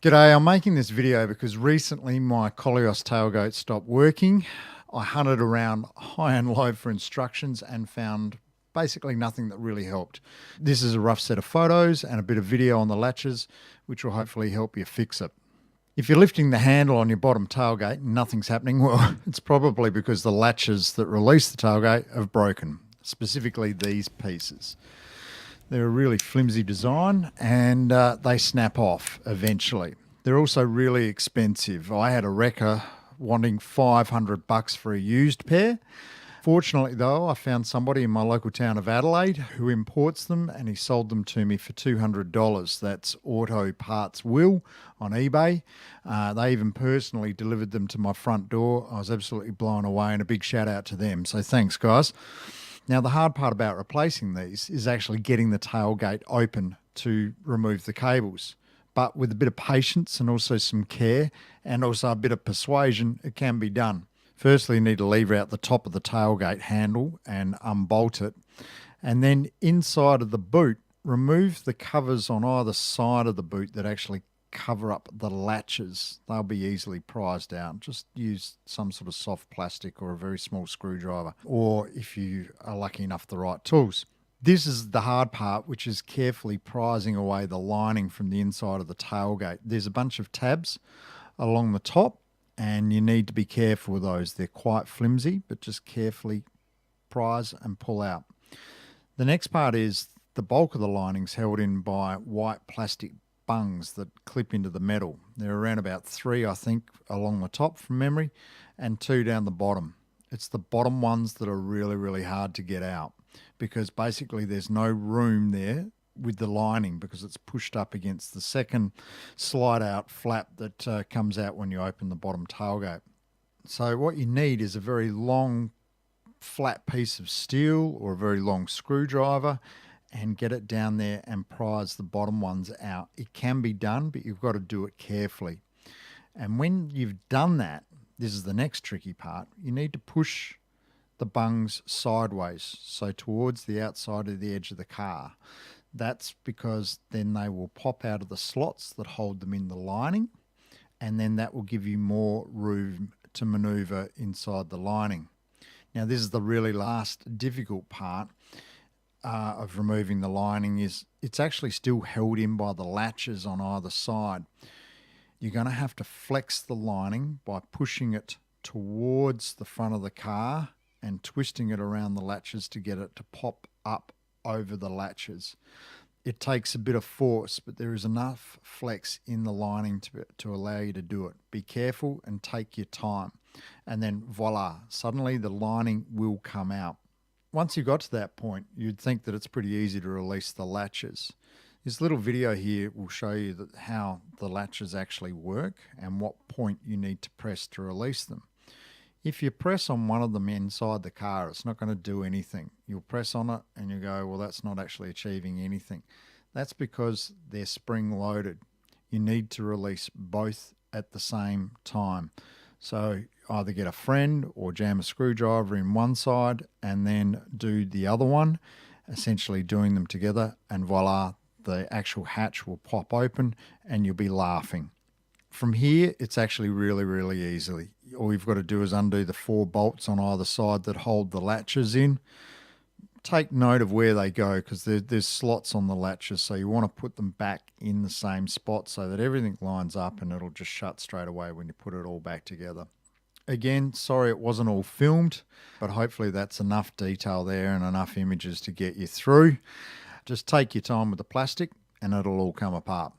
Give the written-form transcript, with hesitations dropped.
G'day, I'm making this video because recently my Koleos tailgate stopped working. I hunted around high and low for instructions and found basically nothing that really helped. This is a rough set of photos and a bit of video on the latches, which will hopefully help you fix it. If you're lifting the handle on your bottom tailgate and nothing's happening, well, it's probably because the latches that release the tailgate have broken, specifically these pieces. They're a really flimsy design and they snap off eventually. They're also really expensive. I had a wrecker wanting $500 for a used pair. Fortunately though, I found somebody in my local town of Adelaide who imports them and he sold them to me for $200. That's Auto Parts Will on eBay. They even personally delivered them to my front door. I was absolutely blown away, and a big shout out to them. So thanks guys. Now, the hard part about replacing these is actually getting the tailgate open to remove the cables. But with a bit of patience and also some care and also a bit of persuasion, it can be done. Firstly, you need to lever out the top of the tailgate handle and unbolt it. And then inside of the boot, remove the covers on either side of the boot that actually cover up the latches. They'll be easily prized out. Just use some sort of soft plastic or a very small screwdriver, or if you are lucky enough, the right tools. This is the hard part, which is carefully prizing away the lining from the inside of the tailgate. There's a bunch of tabs along the top and you need to be careful with those. They're quite flimsy, but just carefully prise and pull out. The next part is the bulk of the lining's held in by white plastic bungs that clip into the metal. There are around about 3, I think, along the top from memory, and 2 down the bottom. It's the bottom ones that are really, really hard to get out because basically there's no room there with the lining because it's pushed up against the second slide out flap that comes out when you open the bottom tailgate. So what you need is a very long flat piece of steel or a very long screwdriver and get it down there and prise the bottom ones out. It can be done, but you've got to do it carefully. And when you've done that, this is the next tricky part, you need to push the bungs sideways, so towards the outside of the edge of the car. That's because then they will pop out of the slots that hold them in the lining, and then that will give you more room to maneuver inside the lining. Now, this is the really last difficult part of removing the lining. Is it's actually still held in by the latches on either side. You're going to have to flex the lining by pushing it towards the front of the car and twisting it around the latches to get it to pop up over the latches. It takes a bit of force, but there is enough flex in the lining to allow you to do it. Be careful and take your time. And then voila, suddenly the lining will come out. Once you got to that point, you'd think that it's pretty easy to release the latches. This little video here will show you how the latches actually work and what point you need to press to release them. If you press on one of them inside the car, it's not going to do anything. You'll press on it and you go, well, that's not actually achieving anything. That's because they're spring loaded. You need to release both at the same time. So either get a friend or jam a screwdriver in one side and then do the other one, essentially doing them together, and voila, the actual hatch will pop open and you'll be laughing. From here, it's actually really, really easy. All you've got to do is undo the 4 bolts on either side that hold the latches in. Take note of where they go because there's slots on the latches, so you want to put them back in the same spot so that everything lines up and it'll just shut straight away when you put it all back together. Again, sorry it wasn't all filmed, but hopefully that's enough detail there and enough images to get you through. Just take your time with the plastic and it'll all come apart.